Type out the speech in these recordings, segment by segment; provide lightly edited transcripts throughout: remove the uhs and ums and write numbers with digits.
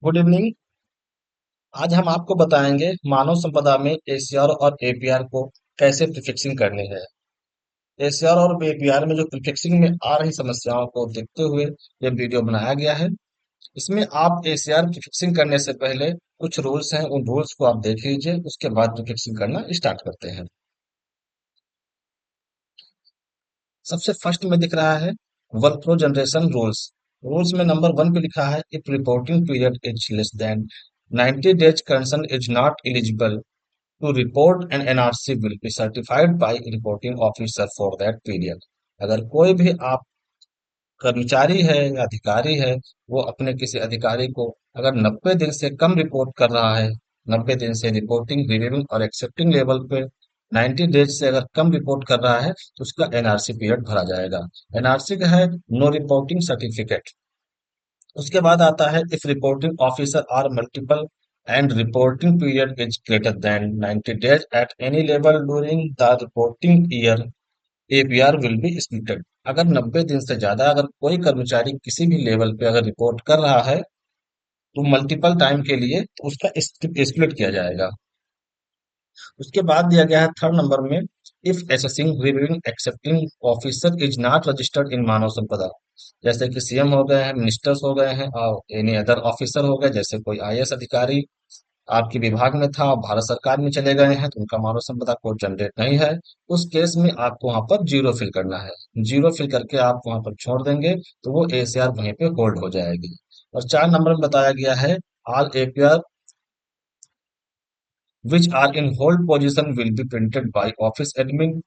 Good evening. आज हम आपको बताएंगे मानव संपदा में एसीआर और एपीआर को कैसे प्रीफिक्सिंग करनी है। एसीआर और एपीआर में जो प्रीफिक्सिंग में आ रही समस्याओं को देखते हुए ये वीडियो बनाया गया है। इसमें आप एसीआर प्रीफिक्सिंग करने से पहले कुछ रूल्स हैं, उन रूल्स को आप देख लीजिए, उसके बाद प्रीफिक्सिंग करना स्टार्ट करते हैं। सबसे फर्स्ट में दिख रहा है वर्कफ्लो जनरेशन रूल्स। रूल्स में नंबर वन पे लिखा है, if reporting period is less than 90 days, concern is not eligible to report, and NRC will be certified by reporting officer for that period। अगर कोई भी आप कर्मचारी है या अधिकारी है, वो अपने किसी अधिकारी को अगर 90 दिन से कम रिपोर्ट कर रहा है, 90 दिन से रिपोर्टिंग, रिव्यूइंग और एक्सेप्टिंग लेवल पे 90 डेज से अगर कम रिपोर्ट कर रहा है, तो उसका एनआरसी पीरियड भरा जाएगा। एनआरसी का है नो रिपोर्टिंग सर्टिफिकेट। उसके बाद आता है, if reporting officer are multiple and reporting period is greater than 90 days at any level during the reporting year, APR will be splitted. अगर 90 दिन से ज्यादा अगर कोई कर्मचारी किसी भी लेवल पे अगर रिपोर्ट कर रहा है, तो मल्टीपल टाइम के लिए उसका स्प्लिट किया जाएगा। उसके बाद दिया गया है थर्ड नंबर में, if assessing, reviewing, accepting officer is not registered in Manav Sampada. जैसे कि सीएम हो गए हैं, मिनिस्टर्स हो गए हैं, और एनी अदर ऑफिसर हो गए, जैसे कोई आईएएस अधिकारी आपके विभाग में था, आप भारत सरकार में चले गए हैं, तो उनका मानव संपदा कोड जनरेट नहीं है। उस केस में आपको वहां पर जीरो फिल करना है। जीरो फिल करके आप वहां पर छोड़ देंगे, तो वो एसीआर वहीं पे होल्ड हो जाएगी। और 4 नंबर में बताया गया है, all APR which are in hold position will be printed by office admin.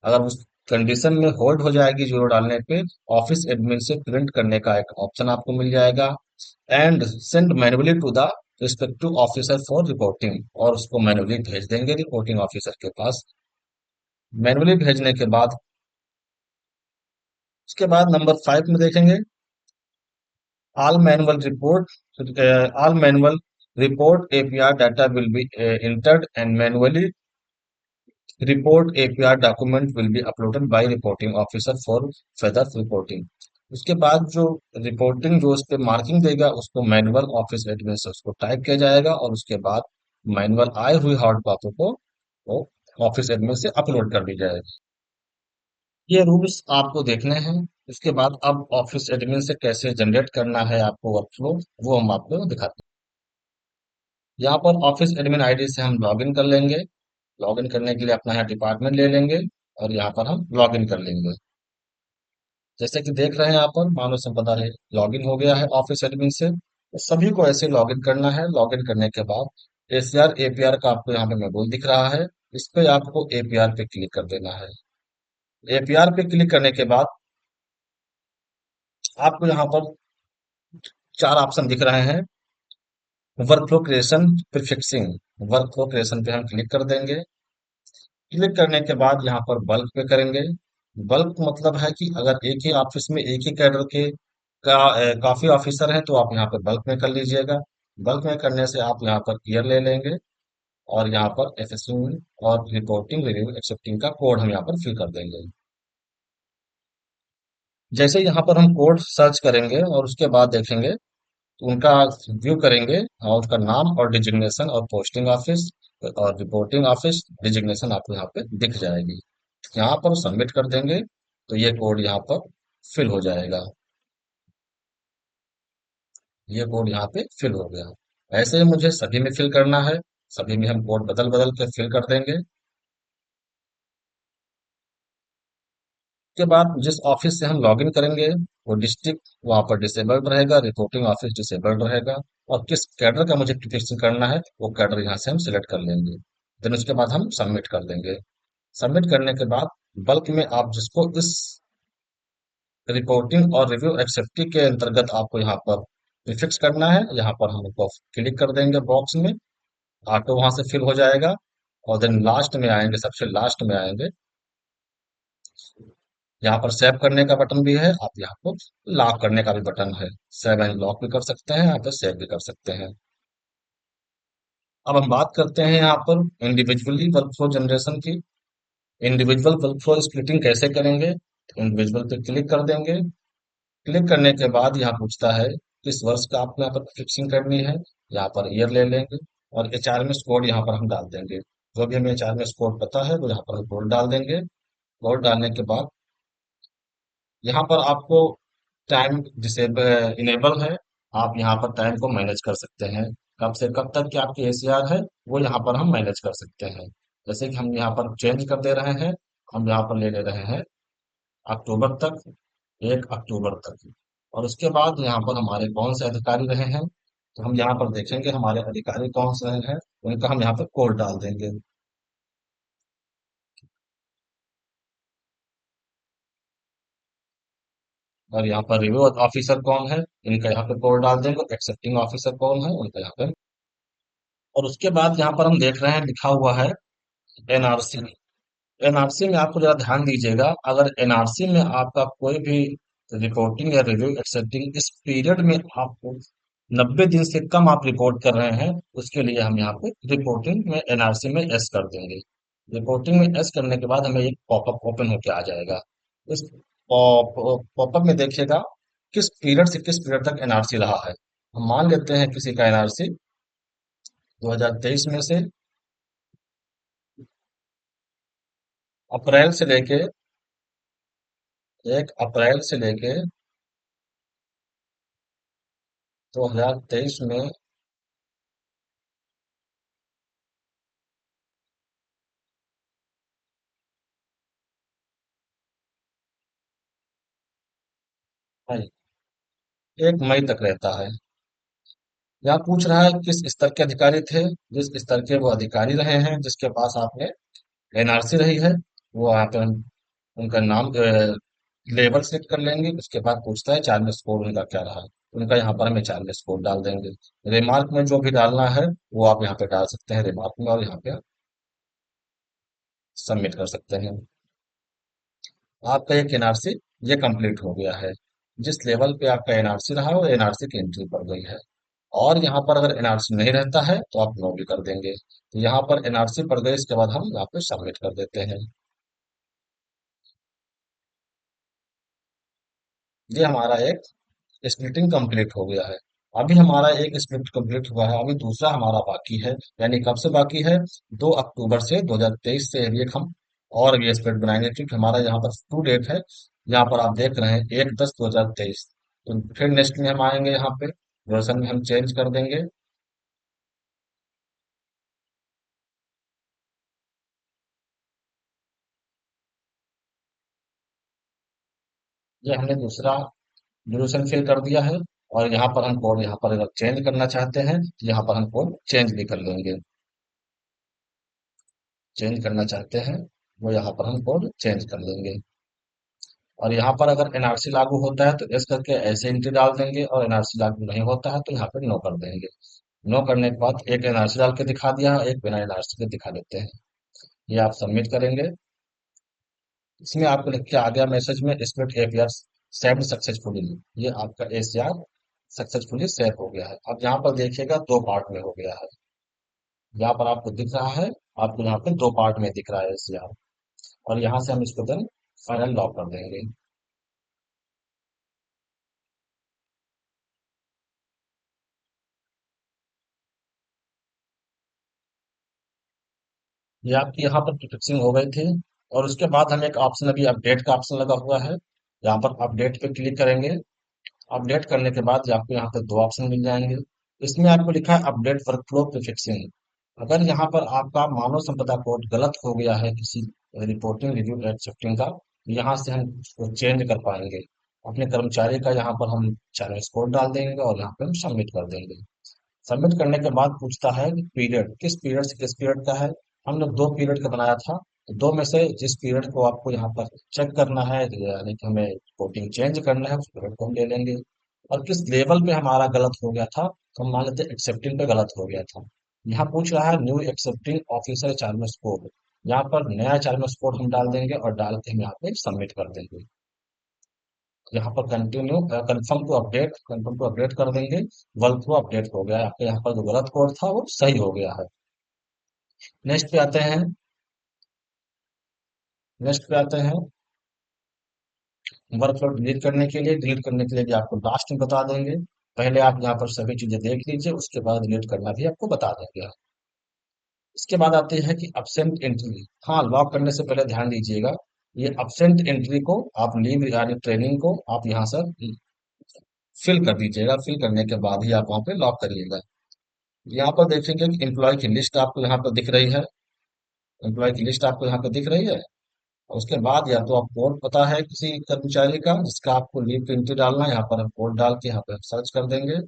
अगर उस कंडीशन में होल्ड हो जाएगी जीरो डालने पे, ऑफिस एडमिन से प्रिंट करने का एक ऑप्शन आपको मिल जाएगा। And send manually to the respective officer for reporting, और उसको मैन्युअली भेज देंगे रिपोर्टिंग ऑफिसर के पास। मैन्युअली भेजने के बाद उसके बाद नंबर 5 में देखेंगे, all manual report all manual report APR data will be entered and manually report APR document will be uploaded by reporting officer for further reporting. उसके बाद जो रिपोर्टिंग जो उस पे मार्किंग देगा, उसको मैनुअल ऑफिस एडमिन से उसको टाइप किया जाएगा, और उसके बाद मैनुअल आए हुई हार्ड कॉपी को वो ऑफिस एडमिन से अपलोड कर दी जाएगी। ये रूल्स आपको देखने हैं। उसके बाद अब ऑफिस एडमिन से कैसे जनरेट करना है आपको वर्कफ्लो, वो हम आपको दिखाते हैं। यहाँ पर ऑफिस एडमिन आईडी से हम लॉगिन कर लेंगे। लॉगिन करने के लिए अपना यहाँ डिपार्टमेंट ले लेंगे, और यहाँ पर हम लॉगिन कर लेंगे। जैसे कि देख रहे हैं यहाँ पर मानव संपदा है लॉगिन हो गया है ऑफिस एडमिन से। तो सभी को ऐसे लॉगिन करना है। लॉगिन करने के बाद एसीआर एपीआर का आपको यहाँ पे मॉड्यूल दिख रहा है, इस पे आपको एपीआर पे क्लिक कर देना है। एपीआर पे क्लिक करने के बाद आपको यहाँ पर 4 ऑप्शन दिख रहे हैं। Workflow creation, prefixing. Workflow creation पे हम क्लिक कर देंगे। क्लिक करने के बाद यहाँ पर बल्क पे करेंगे। बल्क मतलब है कि अगर एक ही ऑफिस में एक ही कैडर के काफी ऑफिसर हैं, तो आप यहाँ पर बल्क में कर लीजिएगा। बल्क में करने से आप यहाँ पर ईयर ले लेंगे, और यहाँ पर एसेसिंग और रिपोर्टिंग, रिव्यू, एक्सेप्टिंग का कोड हम यहाँ पर फिल कर देंगे। जैसे यहाँ पर हम कोड सर्च करेंगे और उसके बाद देखेंगे, तो उनका व्यू करेंगे, और उसका नाम और डिजिग्नेशन और पोस्टिंग ऑफिस और रिपोर्टिंग ऑफिस डिजिग्नेशन आपको यहाँ पे दिख जाएगी। यहाँ पर सबमिट कर देंगे, तो ये कोड यहाँ पर फिल हो जाएगा। ये कोड यहाँ पे फिल हो गया। ऐसे ही मुझे सभी में फिल करना है। सभी में हम कोड बदल बदल के फिल कर देंगे। के बाद जिस ऑफिस से हम लॉगिन करेंगे, वो डिस्ट्रिक्ट वहां पर डिसेबल्ड रहेगा, रिपोर्टिंग ऑफिस डिसेबल्ड रहेगा। और किस कैडर का मुझे फिक्सिंग करना है, वो कैडर यहाँ से हम सिलेक्ट कर लेंगे। देन उसके बाद हम सबमिट कर देंगे। सबमिट करने के बाद बल्क में आप जिसको इस रिपोर्टिंग और रिव्यू एक्सेप्टिंग के अंतर्गत आपको यहाँ पर प्रीफिक्स करना है, यहाँ पर हम उनको क्लिक कर देंगे बॉक्स में। ऑटो वहां से फिल हो जाएगा। और देन लास्ट में आएंगे, सबसे लास्ट में आएंगे, यहाँ पर सेव करने का बटन भी है, आप यहाँ पर लॉक करने का भी बटन है। सेव एंड लॉक भी कर सकते हैं, यहाँ पर सेव भी कर सकते हैं। अब हम बात करते हैं यहाँ पर इंडिविजुअली वर्कफ्लो जनरेशन की। इंडिविजुअल वर्कफ्लो स्प्लिटिंग कैसे करेंगे, तो इंडिविजुअल पे क्लिक कर देंगे। क्लिक करने के बाद यहाँ पूछता है, किस वर्ष का आपको यहाँ पर फिक्सिंग करनी है, यहाँ पर ईयर ले लेंगे, और एचआरएमएस कोड यहाँ पर हम डाल देंगे। जो भी हमें एचआरएमएस कोड पता है वो यहाँ पर हम कोड डाल देंगे। कोड डालने के बाद यहाँ पर आपको टाइम डिसेबल इनेबल है, आप यहाँ पर टाइम को मैनेज कर सकते हैं। कब से कब तक की आपकी एसीआर है वो यहाँ पर हम मैनेज कर सकते हैं। जैसे कि हम यहाँ पर चेंज कर दे रहे हैं, हम यहाँ पर ले ले रहे हैं अक्टूबर तक, 1 अक्टूबर तक। और उसके बाद यहाँ पर हमारे कौन से अधिकारी रहे हैं, तो हम यहाँ पर देखेंगे हमारे अधिकारी कौन से हैं, उनका हम यहाँ पर कोड डाल देंगे। और यहाँ पर रिव्यू ऑफिसर कौन है, इनका यहाँ पे कोड डाल देंगे। एक्सेप्टिंग ऑफिसर कौन है, उनका यहाँ पे। और उसके बाद यहाँ पर हम देख रहे हैं लिखा हुआ है एनआरसी। एनआरसी में आपको जरा ध्यान दीजिएगा, अगर एनआरसी में आपका कोई भी रिपोर्टिंग या रिव्यू एक्सेप्टिंग इस पीरियड में आपको 90 दिन से कम आप रिपोर्ट कर रहे हैं, उसके लिए हम यहाँ पे रिपोर्टिंग में एनआरसी में एस कर देंगे। रिपोर्टिंग में एस करने के बाद हमें एक पॉपअप ओपन होके आ जाएगा। इस पॉपअप में देखिएगा किस पीरियड से किस पीरियड तक एनआरसी रहा है। हम मान लेते हैं किसी का एनआरसी 2023 में से अप्रैल से लेके 1 अप्रैल से लेके 2023 में। हाँ, 1 मई तक रहता है। यहाँ पूछ रहा है किस स्तर के अधिकारी थे, जिस स्तर के वो अधिकारी रहे हैं जिसके पास आपने एनआरसी रही है, वो यहाँ पे हम उनका नाम लेवल सेलेक्ट कर लेंगे। उसके बाद पूछता है चार्ज कोड उनका क्या रहा, उनका यहाँ पर हमें चार्ज कोड डाल देंगे। रिमार्क में जो भी डालना है वो आप यहाँ पे डाल सकते हैं रिमार्क में, और यहाँ पे सबमिट कर सकते हैं। आपका एक एनआरसी ये कंप्लीट हो गया है। जिस लेवल पे आपका एनआरसी रहा है वो एनआरसी की एंट्री पड़ गई है। और यहाँ पर अगर एनआरसी नहीं रहता है तो आप नो भी कर देंगे। तो यहाँ पर एनआरसी पड़ गई, इसके बाद हम यहाँ पे सबमिट कर देते हैं। ये हमारा एक स्प्लिटिंग कंप्लीट हो गया है। अभी हमारा एक स्प्लिट कंप्लीट हुआ है, अभी दूसरा हमारा बाकी है। यानी कब से बाकी है, 2 अक्टूबर से 2023 से अभी एक हम और भी स्प्लिट बनाएंगे, क्योंकि हमारा यहाँ पर टू डेट है। यहाँ पर आप देख रहे हैं 1/10/2023। तो फिर नेक्स्ट में हम आएंगे, यहाँ पे वर्जन में हम चेंज कर देंगे। ये हमने दूसरा ड्यूरेशन फिल कर दिया है। और यहाँ पर हम कोड, यहाँ पर अगर चेंज करना चाहते हैं तो यहाँ पर हम कोड चेंज भी कर लेंगे। चेंज करना चाहते हैं वो यहाँ पर हम कोड चेंज कर लेंगे। और यहाँ पर अगर एनआरसी लागू होता है तो एस करके ऐसे एंट्री डाल देंगे, और एनआरसी लागू नहीं होता है तो यहाँ पे नो कर देंगे। नो करने के बाद एक एनआरसी डाल के दिखा दिया, एक बिना एनआरसी के दिखा देते हैं। ये आप सबमिट करेंगे। इसमें आपको लिख के आ गया मैसेज में स्प्लिट एपीआर सेव्ड सक्सेसफुली। ये आपका एसीआर सक्सेसफुली सेव हो गया है। अब यहाँ पर देखिएगा 2 पार्ट में हो गया है। यहाँ पर आपको दिख रहा है, आपको यहाँ पे 2 पार्ट में दिख रहा है एसीआर। और यहाँ से हम इसको देन फाइनल लॉक कर देंगे। ये आपकी यहाँ पर फिक्सिंग हो गई थी। और उसके बाद हमें एक ऑप्शन, अभी अपडेट का ऑप्शन लगा हुआ है, यहाँ पर अपडेट पे क्लिक करेंगे। अपडेट करने के बाद आपको यहाँ पे 2 ऑप्शन मिल जाएंगे। इसमें आपको लिखा है अपडेट वर्कफ्लो प्रीफिक्सिंग। अगर यहाँ पर आपका मानव संपदा कोड गलत हो गया है किसी रिपोर्टिंग रिव्यू एक्सेप्टिंग का, तो यहाँ से हम उसको चेंज कर पाएंगे। अपने कर्मचारी का यहाँ पर हम चैनल कोड डाल देंगे और यहाँ पे हम सबमिट कर देंगे। सबमिट करने के बाद पूछता है कि पीरियड किस पीरियड से किस पीरियड का है। हमने 2 पीरियड का बनाया था, तो दो में से जिस पीरियड को आपको यहाँ पर चेक करना है, यानी कि हमें रिपोर्टिंग चेंज करना है, उस पीरियड को हम ले लेंगे। और किस लेवल पे हमारा गलत हो गया था, तो हम मान लेते हैं एक्सेप्टिंग पे गलत हो गया था। यहाँ पूछ रहा है न्यू एक्सेप्टिंग ऑफिसर चार्मस कोड। यहाँ पर नया चार्मस कोड हम डाल देंगे और डाल के हम यहाँ पे सबमिट कर देंगे। यहाँ पर कंटिन्यू कंफर्म टू अपडेट कर देंगे। वर्क फ्लो अपडेट हो गया है, आपके यहाँ पर जो गलत कोड था वो सही हो गया है। नेक्स्ट पे आते हैं। नेक्स्ट पे आते हैं वर्क फ्लो डिलीट करने के लिए। डिलीट करने के लिए भी आपको लास्ट में बता देंगे। पहले आप यहाँ पर सभी चीजें देख लीजिए, उसके बाद डिलीट करना भी आपको बता देंगे। इसके बाद आते हैं कि अब्सेंट एंट्री। हाँ, लॉक करने से पहले ध्यान दीजिएगा, ये अब्सेंट एंट्री को आप लीव यानी ट्रेनिंग को आप यहाँ से फिल कर दीजिएगा। फिल करने के बाद ही आप वहाँ पे लॉक करिएगा। यहाँ पर देखेंगे कि एम्प्लॉय की लिस्ट आपको यहाँ पर दिख रही है। एम्प्लॉय की लिस्ट आपको यहाँ पे दिख रही है। और उसके बाद या तो आप कोड पता है किसी कर्मचारी का जिसका आपको लीव की एंट्री डालना है, यहाँ पर हम कोड डाल के यहाँ पे सर्च कर देंगे।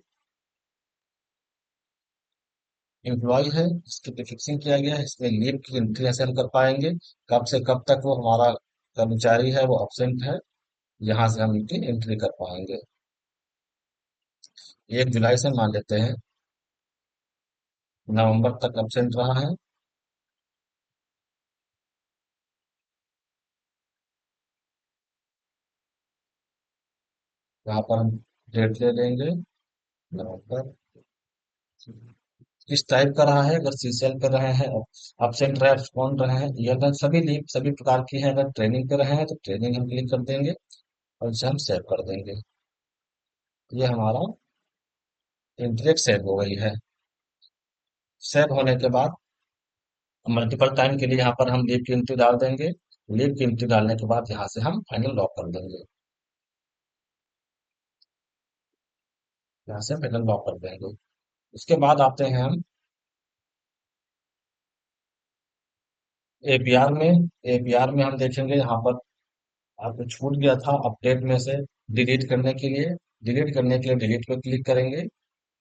एम्प्लॉय है जिसकी प्रीफिक्सिंग किया गया है, इसमें लीव की एंट्री ऐसे हम कर पाएंगे कब से कब तक वो हमारा कर्मचारी है वो अब्सेंट है, यहाँ से हम इनकी एंट्री कर पाएंगे। 1 जुलाई से मान लेते हैं नवंबर तक अब्सेंट रहा है। यहाँ पर हम डेट ले लेंगे, नवंबर। किस टाइप का रहा है, अगर सीसीएल पे रहे हैं, अब्सेंट रहे, कौन रहे हैं, ये अगर सभी लीव सभी प्रकार की है, अगर ट्रेनिंग पे रहे हैं तो ट्रेनिंग हम क्लिक कर देंगे और इसे हम सेव कर देंगे। ये हमारा एंट्री सेव हो गई है। सेव होने के बाद मल्टीपल टाइम के लिए यहाँ पर हम लीव की एंट्री डाल देंगे। लीव की एंट्री डालने के बाद यहाँ से हम फाइनल लॉक कर देंगे। यहाँ से फाइनल लॉक कर देंगे। उसके बाद आते हैं हम एपीआर में। एपीआर में हम देखेंगे यहाँ पर आपको छूट गया था अपडेट में से डिलीट करने के लिए। डिलीट करने के लिए डिलीट पे क्लिक करेंगे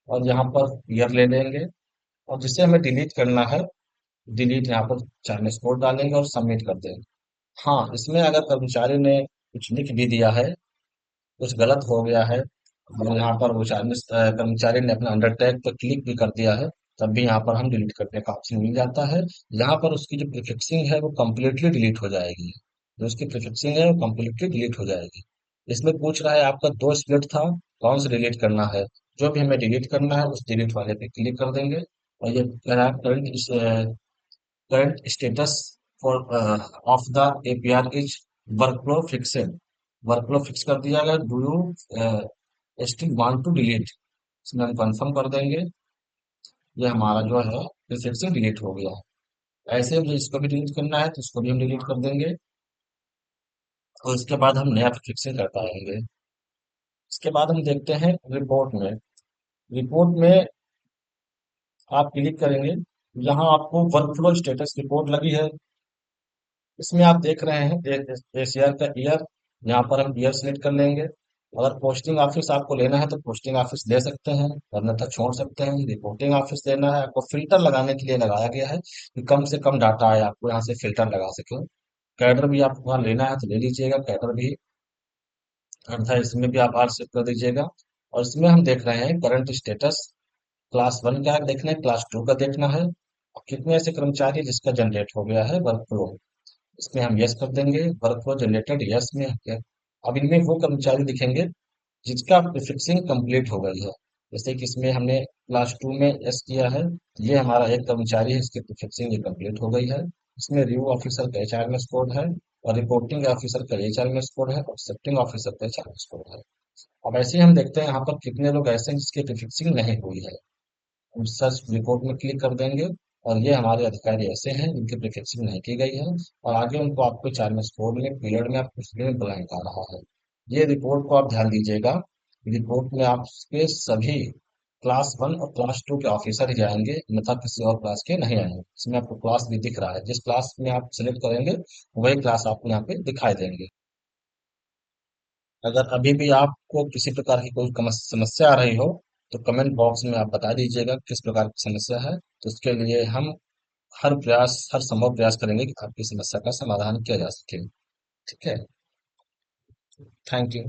और यहाँ पर ईयर ले लेंगे, और जिसे हमें डिलीट करना है डिलीट यहाँ पर चाइनीज कोड डालेंगे और सबमिट कर देंगे। हाँ, इसमें अगर कर्मचारी ने कुछ लिख भी दिया है, कुछ गलत हो गया है, और यहाँ पर वो चाइनीज कर्मचारी ने अपना अंडरटेक पर क्लिक भी कर दिया है, तब भी यहाँ पर हम डिलीट करने का ऑप्शन मिल जाता है। यहाँ पर उसकी जो प्रीफिक्सिंग है वो कम्प्लीटली डिलीट हो जाएगी। जो उसकी प्रीफिक्सिंग है वो कम्प्लीटली डिलीट हो जाएगी। इसमें पूछ रहा है आपका 2 स्प्लिट था, कौन सा डिलीट करना है। जो भी हमें डिलीट करना है उस डिलीट वाले पे क्लिक कर देंगे। और ये कह रहा है current status for of the APR is workflow fixed. Workflow fix कर दिया गया, do you still want to delete, इसमें हम कंफर्म कर देंगे। ये हमारा जो है फिक्सिंग डिलीट हो गया है। ऐसे मुझे इसको भी डिलीट करना है तो इसको भी हम डिलीट कर देंगे, और इसके बाद हम नया फिक्सिंग कर पाएंगे। इसके बाद हम देखते हैं रिपोर्ट में। रिपोर्ट में आप क्लिक करेंगे, यहाँ आपको वर्कफ्लो स्टेटस रिपोर्ट लगी है। इसमें आप देख रहे हैं एशियर का ईयर, यहाँ पर हम ईयर सेलेक्ट कर लेंगे। अगर पोस्टिंग ऑफिस आपको लेना है तो पोस्टिंग ऑफिस दे सकते हैं, अन्यथा छोड़ सकते हैं। रिपोर्टिंग ऑफिस देना है आपको, फिल्टर लगाने के लिए लगाया गया है कि कम से कम डाटा आए, आपको यहाँ से फिल्टर लगा सके। कैडर भी आपको वहाँ लेना है तो ले लीजिएगा, कैडर भी, अन्यथा इसमें भी आप आर सेट कर दीजिएगा। और इसमें हम देख रहे हैं करंट स्टेटस, क्लास 1 का देखना है, क्लास 2 का देखना है, और कितने ऐसे कर्मचारी हैं जिसका जनरेट हो गया है वर्क फ्लो, इसमें हम यस कर देंगे। वर्कफ्लो जनरेटेड यस में है। अब इनमें वो कर्मचारी दिखेंगे जिसका प्रीफिक्सिंग कंप्लीट हो गई है। जैसे कि इसमें हमने क्लास 2 में यस किया है, ये हमारा एक कर्मचारी है, इसकी प्रीफिक्सिंग ये कंप्लीट हो गई है। इसमें रिव्यू ऑफिसर का एचआरएमएस कोड है, और रिपोर्टिंग ऑफिसर का एचआरएमएस कोड है, और एक्सेप्टिंग ऑफिसर का एचआरएमएस कोड है। अब ऐसे ही हम देखते हैं यहाँ पर कितने लोग ऐसे हैं जिसकी प्रीफिक्सिंग नहीं हुई है। हम सर्च रिपोर्ट में क्लिक कर देंगे, और ये हमारे अधिकारी ऐसे हैं जिनकी प्रीफिक्सिंग नहीं की गई है, और आगे उनको आपको 4 में में पीरियड में आपको स्क्रीन ब्लैंक आ रहा है। ये रिपोर्ट को आप ध्यान दीजिएगा। रिपोर्ट में आपके सभी क्लास 1 और क्लास 2 के ऑफिसर ही जाएंगे, अन्यथा किसी और क्लास के नहीं आएंगे। इसमें आपको क्लास भी दिख रहा है, जिस क्लास में आप सिलेक्ट करेंगे वही क्लास आपको यहाँ पे दिखाई देंगे। अगर अभी भी आपको किसी प्रकार की कोई समस्या आ रही हो तो कमेंट बॉक्स में आप बता दीजिएगा किस प्रकार की समस्या है, तो उसके लिए हम हर संभव प्रयास करेंगे कि आपकी समस्या का समाधान किया जा सके। ठीक है। Thank you.